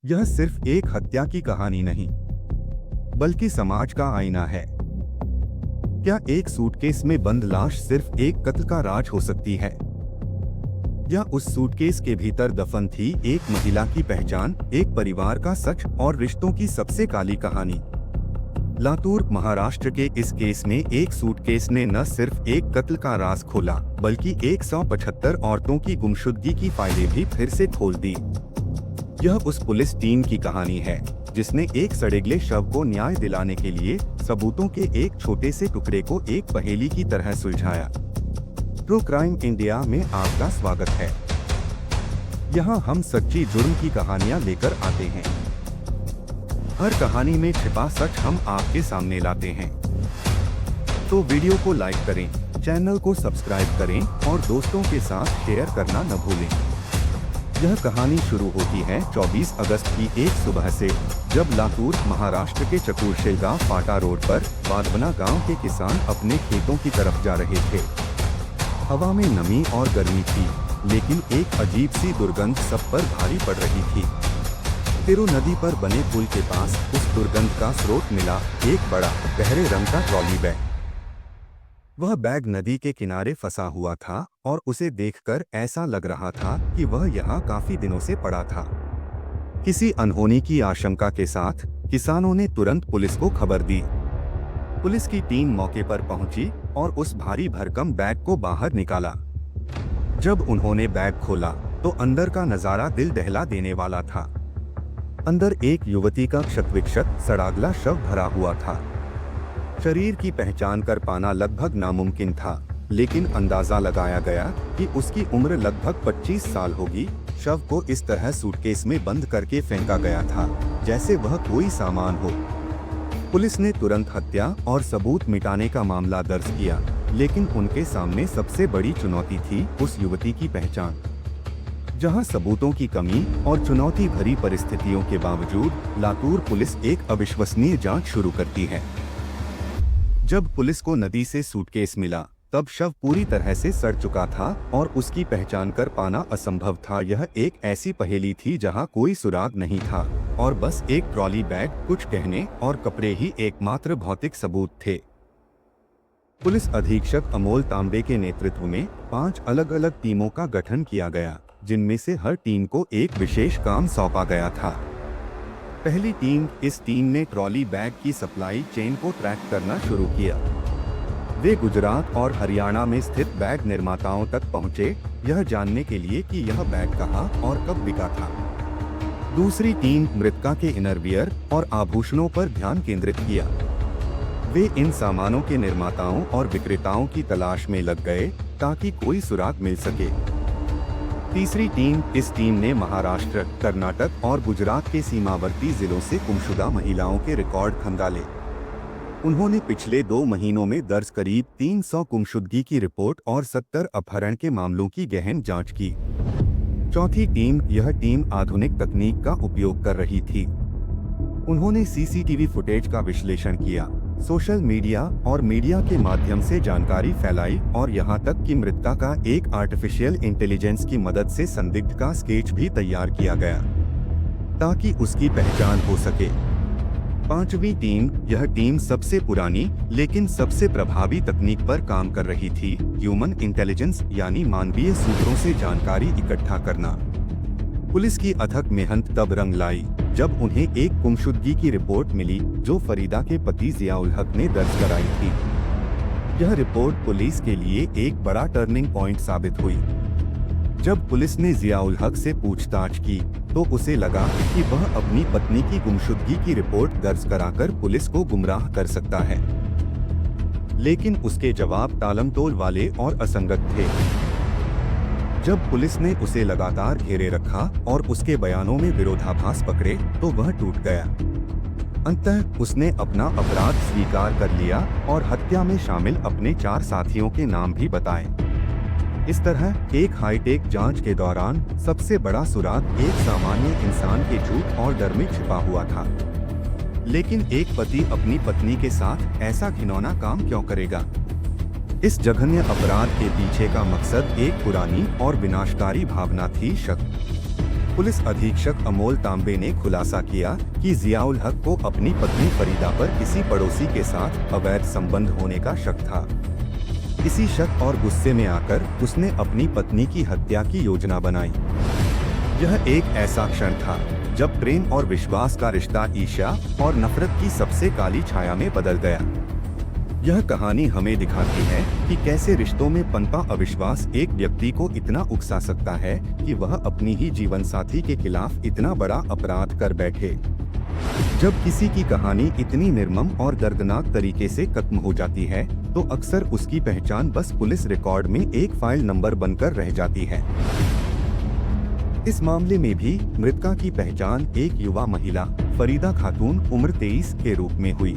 यह सिर्फ एक हत्या की कहानी नहीं, बल्कि समाज का आईना है। क्या एक सूटकेस में बंद लाश सिर्फ एक कत्ल का राज हो सकती है, या उस सूटकेस के भीतर दफन थी एक महिला की पहचान, एक परिवार का सच और रिश्तों की सबसे काली कहानी। लातूर, महाराष्ट्र के इस केस में एक सूटकेस ने न सिर्फ एक कत्ल का राज खोला, बल्कि 175 औरतों की गुमशुदगी की फाइलें भी फिर से खोल दी। यह उस पुलिस टीम की कहानी है जिसने एक सड़ेगले शव को न्याय दिलाने के लिए सबूतों के एक छोटे से टुकड़े को एक पहेली की तरह सुलझाया। ट्रू क्राइम इंडिया में आपका स्वागत है। यहाँ हम सच्ची जुर्म की कहानियाँ लेकर आते हैं। हर कहानी में छिपा सच हम आपके सामने लाते हैं। तो वीडियो को लाइक करें, चैनल को सब्सक्राइब करें और दोस्तों के साथ शेयर करना न भूलें। यह कहानी शुरू होती है 24 अगस्त की एक सुबह से, जब लातूर, महाराष्ट्र के चकुरशेलगांव फाटा रोड पर वादवना गांव के किसान अपने खेतों की तरफ जा रहे थे। हवा में नमी और गर्मी थी, लेकिन एक अजीब सी दुर्गंध सब पर भारी पड़ रही थी। तिरु नदी पर बने पुल के पास उस दुर्गंध का स्रोत मिला, एक बड़ा गहरे रंग का ट्रॉली बैग। वह बैग नदी के किनारे फंसा हुआ था और उसे देखकर ऐसा लग रहा था कि वह यहाँ काफी दिनों से पड़ा था। किसी अनहोनी की आशंका के साथ किसानों ने तुरंत पुलिस को खबर दी। पुलिस की टीम मौके पर पहुंची और उस भारी भरकम बैग को बाहर निकाला। जब उन्होंने बैग खोला तो अंदर का नजारा दिल दहला देने वाला था। अंदर एक युवती का क्षतविक्षत सड़ागला शव भरा हुआ था। शरीर की पहचान कर पाना लगभग नामुमकिन था, लेकिन अंदाजा लगाया गया कि उसकी उम्र लगभग 25 साल होगी। शव को इस तरह सूटकेस में बंद करके फेंका गया था जैसे वह कोई सामान हो। पुलिस ने तुरंत हत्या और सबूत मिटाने का मामला दर्ज किया, लेकिन उनके सामने सबसे बड़ी चुनौती थी उस युवती की पहचान। जहां सबूतों की कमी और चुनौती भरी परिस्थितियों के बावजूद लातूर पुलिस एक अविश्वसनीय जांच शुरू करती है। जब पुलिस को नदी से सूटकेस मिला, तब शव पूरी तरह से सड़ चुका था और उसकी पहचान कर पाना असंभव था। यह एक ऐसी पहेली थी जहां कोई सुराग नहीं था और बस एक ट्रॉली बैग, कुछ गहने और कपड़े ही एकमात्र भौतिक सबूत थे। पुलिस अधीक्षक अमोल तांबे के नेतृत्व में 5 अलग-अलग टीमों का गठन किया गया, जिनमें से हर टीम को एक विशेष काम सौंपा गया था। पहली टीम, इस टीम ने ट्रॉली बैग की सप्लाई चेन को ट्रैक करना शुरू किया। वे गुजरात और हरियाणा में स्थित बैग निर्माताओं तक पहुंचे, यह जानने के लिए कि यह बैग कहां और कब बिका था। दूसरी टीम मृतका के इनरवियर और आभूषणों पर ध्यान केंद्रित किया। वे इन सामानों के निर्माताओं और विक्रेताओं की तलाश में लग गए ताकि कोई सुराग मिल सके। तीसरी टीम, इस टीम ने महाराष्ट्र, कर्नाटक और गुजरात के सीमावर्ती जिलों से गुमशुदा महिलाओं के रिकॉर्ड खंगाले। उन्होंने पिछले 2 महीनों में दर्ज करीब 300 गुमशुदगी की रिपोर्ट और 70 अपहरण के मामलों की गहन जांच की। चौथी टीम, यह टीम आधुनिक तकनीक का उपयोग कर रही थी। उन्होंने सीसीटीवी फुटेज का विश्लेषण किया, सोशल मीडिया और मीडिया के माध्यम से जानकारी फैलाई और यहां तक कि मृतका का एक आर्टिफिशियल इंटेलिजेंस की मदद से संदिग्ध का स्केच भी तैयार किया गया ताकि उसकी पहचान हो सके। पांचवी टीम, यह टीम सबसे पुरानी लेकिन सबसे प्रभावी तकनीक पर काम कर रही थी, ह्यूमन इंटेलिजेंस यानी मानवीय सूत्रों से जानकारी इकट्ठा करना। पुलिस की अथक मेहनत तब रंग लाई जब उन्हें एक गुमशुदगी की रिपोर्ट मिली जो फरीदा के पति जियाउल हक ने दर्ज कराई थी। यह रिपोर्ट पुलिस के लिए एक बड़ा टर्निंग पॉइंट साबित हुई। जब पुलिस ने जियाउल हक से पूछताछ की तो उसे लगा कि वह अपनी पत्नी की गुमशुदगी की रिपोर्ट दर्ज कराकर पुलिस को गुमराह कर सकता है, लेकिन उसके जवाब टालमटोल वाले और असंगत थे। जब पुलिस ने उसे लगातार घेरे रखा और उसके बयानों में विरोधाभास पकड़े तो वह टूट गया। अंततः उसने अपना अपराध स्वीकार कर लिया और हत्या में शामिल अपने 4 साथियों के नाम भी बताए। इस तरह एक हाईटेक जांच के दौरान सबसे बड़ा सुराग एक सामान्य इंसान के झूठ और डर में छिपा हुआ था। लेकिन एक पति अपनी पत्नी के साथ ऐसा घिनौना काम क्यों करेगा? इस जघन्य अपराध के पीछे का मकसद एक पुरानी और विनाशकारी भावना थी, शक। पुलिस अधीक्षक अमोल तांबे ने खुलासा किया कि जियाउल हक को अपनी पत्नी फरीदा पर किसी पड़ोसी के साथ अवैध संबंध होने का शक था। इसी शक और गुस्से में आकर उसने अपनी पत्नी की हत्या की योजना बनाई। यह एक ऐसा क्षण था जब प्रेम और विश्वास का रिश्ता ईर्ष्या और नफरत की सबसे काली छाया में बदल गया। यह कहानी हमें दिखाती है कि कैसे रिश्तों में पनपा अविश्वास एक व्यक्ति को इतना उकसा सकता है कि वह अपनी ही जीवन साथी के खिलाफ इतना बड़ा अपराध कर बैठे। जब किसी की कहानी इतनी निर्मम और दर्दनाक तरीके से खत्म हो जाती है तो अक्सर उसकी पहचान बस पुलिस रिकॉर्ड में एक फाइल नंबर बनकर रह जाती है। इस मामले में भी मृतका की पहचान एक युवा महिला फरीदा खातून उम्र 23 के रूप में हुई।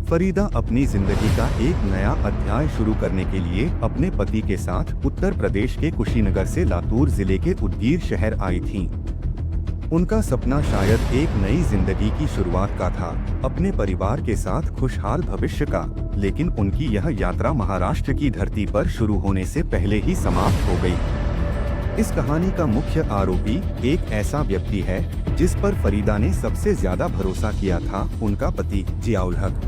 फरीदा अपनी जिंदगी का एक नया अध्याय शुरू करने के लिए अपने पति के साथ उत्तर प्रदेश के कुशीनगर से लातूर जिले के उदगीर शहर आई थीं। उनका सपना शायद एक नई जिंदगी की शुरुआत का था, अपने परिवार के साथ खुशहाल भविष्य का, लेकिन उनकी यह यात्रा महाराष्ट्र की धरती पर शुरू होने से पहले ही समाप्त हो गई। इस कहानी का मुख्य आरोपी एक ऐसा व्यक्ति है जिस पर फरीदा ने सबसे ज्यादा भरोसा किया था, उनका पति जियाउल हक।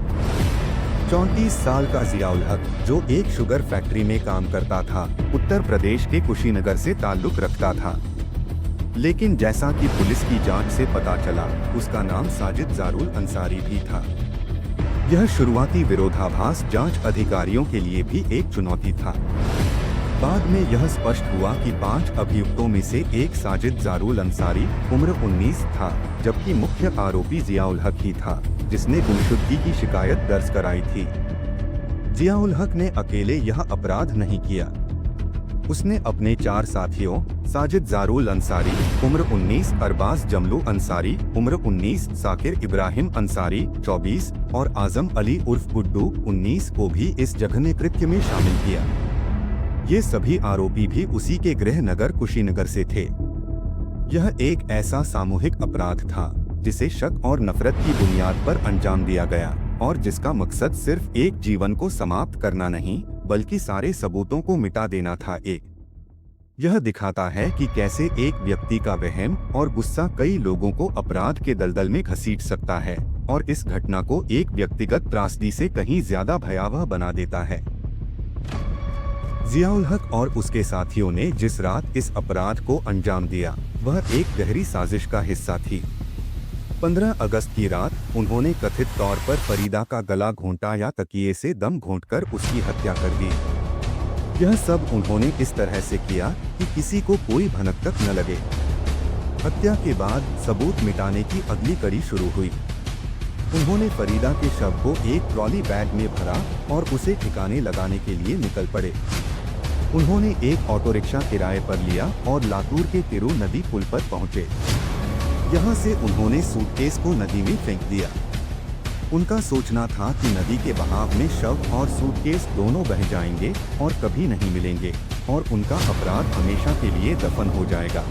34 साल का जियाउल हक, जो एक शुगर फैक्ट्री में काम करता था, उत्तर प्रदेश के कुशीनगर से ताल्लुक रखता था। लेकिन जैसा कि पुलिस की जांच से पता चला, उसका नाम साजिद जारुल अंसारी भी था। यह शुरुआती विरोधाभास जांच अधिकारियों के लिए भी एक चुनौती था। बाद में यह स्पष्ट हुआ कि 5 अभियुक्तों में से एक साजिद जारुल अंसारी उम्र 19 था, जबकि मुख्य आरोपी जियाउल हक ही था, जिसने गुमशुदगी की शिकायत दर्ज कराई थी। जियाउल हक ने अकेले यह अपराध नहीं किया। उसने अपने 4 साथियों साजिद जारुल अंसारी उम्र 19, अरबाज जमलू अंसारी उम्र 19, साकिर इब्राहिम अंसारी 24 और आजम अली उर्फ गुड्डू 19 को भी इस जघन्य कृत्य में शामिल किया। ये सभी आरोपी भी उसी के गृह नगर कुशीनगर से थे। यह एक ऐसा सामूहिक अपराध था जिसे शक और नफरत की बुनियाद पर अंजाम दिया गया और जिसका मकसद सिर्फ एक जीवन को समाप्त करना नहीं, बल्कि सारे सबूतों को मिटा देना था। यह दिखाता है कि कैसे एक व्यक्ति का वहम और गुस्सा कई लोगों को अपराध के दलदल में घसीट सकता है और इस घटना को एक व्यक्तिगत त्रासदी से कहीं ज्यादा भयावह बना देता है। जियाउल हक और उसके साथियों ने जिस रात इस अपराध को अंजाम दिया, वह एक गहरी साजिश का हिस्सा थी। 15 अगस्त की रात उन्होंने कथित तौर पर फरीदा का गला घोंटा या तकिए से दम घोंटकर उसकी हत्या कर दी। यह सब उन्होंने इस तरह से किया कि किसी को कोई भनक तक न लगे। हत्या के बाद सबूत मिटाने की अगली कड़ी शुरू हुई। उन्होंने फरीदा के शव को एक ट्रॉली बैग में भरा और उसे ठिकाने लगाने के लिए निकल पड़े। उन्होंने एक ऑटो रिक्शा किराए पर लिया और लातूर के तिरु नदी पुल पर पहुंचे। यहां से उन्होंने सूटकेस को नदी में फेंक दिया। उनका सोचना था कि नदी के बहाव में शव और सूटकेस दोनों बह जाएंगे और कभी नहीं मिलेंगे और उनका अपराध हमेशा के लिए दफन हो जाएगा।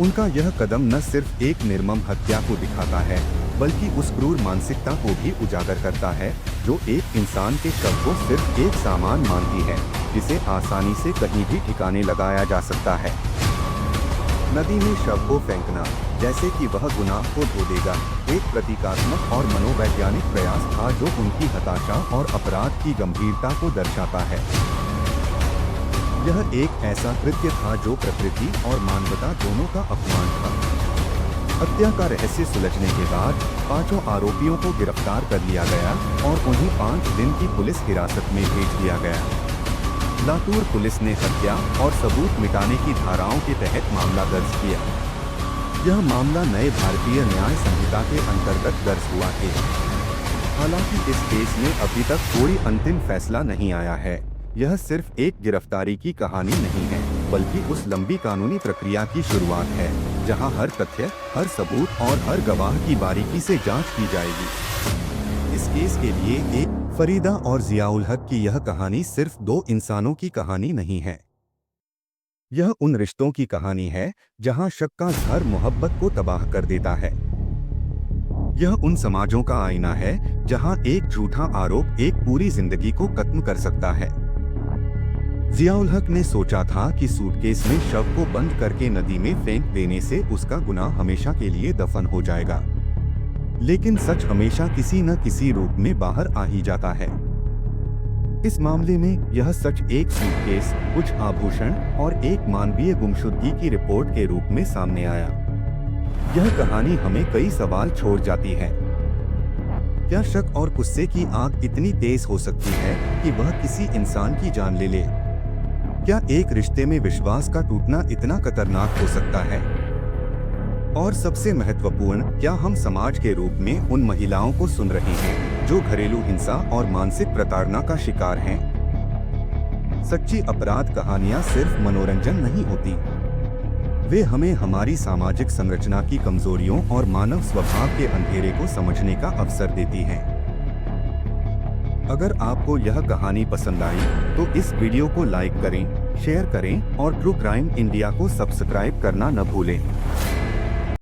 उनका यह कदम न सिर्फ एक निर्मम हत्या को दिखाता है, बल्कि उस क्रूर मानसिकता को भी उजागर करता है जो एक इंसान के शव को सिर्फ एक सामान मानती है, जिसे आसानी से कहीं भी ठिकाने लगाया जा सकता है। नदी में शव को फेंकना, जैसे कि वह गुनाह को धो देगा, एक प्रतीकात्मक और मनोवैज्ञानिक प्रयास था जो उनकी हताशा और अपराध की गंभीरता को दर्शाता है। यह एक ऐसा कृत्य था जो प्रकृति और मानवता दोनों का अपमान था। हत्या का रहस्य सुलझने के बाद 5 आरोपियों को गिरफ्तार कर लिया गया और उन्हें 5 दिन की पुलिस हिरासत में भेज दिया गया। लातूर पुलिस ने हत्या और सबूत मिटाने की धाराओं के तहत मामला दर्ज किया। यह मामला नए भारतीय न्याय संहिता के अंतर्गत दर्ज हुआ है। हालांकि इस केस में अभी तक कोई अंतिम फैसला नहीं आया है। यह सिर्फ एक गिरफ्तारी की कहानी नहीं है, बल्कि उस लंबी कानूनी प्रक्रिया की शुरुआत है जहां हर तथ्य, हर सबूत और हर गवाह की बारीकी से जांच की जाएगी। इस केस के लिए एक फरीदा और जियाउल हक की यह कहानी सिर्फ 2 इंसानों की कहानी नहीं है। यह उन रिश्तों की कहानी है जहां शक का जहर मोहब्बत को तबाह कर देता है। यह उन समाजों का आईना है जहां एक झूठा आरोप एक पूरी जिंदगी को खत्म कर सकता है। जियाउल हक ने सोचा था कि सूटकेस में शव को बंद करके नदी में फेंक देने से उसका गुनाह हमेशा के लिए दफन हो जाएगा। लेकिन सच हमेशा किसी न किसी रूप में बाहर आ ही जाता है। इस मामले में यह सच एक सूटकेस, कुछ आभूषण और एक मानवीय गुमशुदगी की रिपोर्ट के रूप में सामने आया। यह कहानी हमें कई सवाल छोड़ जाती है। क्या शक और गुस्से की आग इतनी तेज हो सकती है कि वह किसी इंसान की जान ले ले? क्या एक रिश्ते में विश्वास का टूटना इतना खतरनाक हो सकता है? और सबसे महत्वपूर्ण, क्या हम समाज के रूप में उन महिलाओं को सुन रहे हैं जो घरेलू हिंसा और मानसिक प्रताड़ना का शिकार हैं? सच्ची अपराध कहानियां सिर्फ मनोरंजन नहीं होती, वे हमें हमारी सामाजिक संरचना की कमजोरियों और मानव स्वभाव के अंधेरे को समझने का अवसर देती हैं। अगर आपको यह कहानी पसंद आई तो इस वीडियो को लाइक करें, शेयर करें और ट्रू क्राइम इंडिया को सब्सक्राइब करना न भूलें।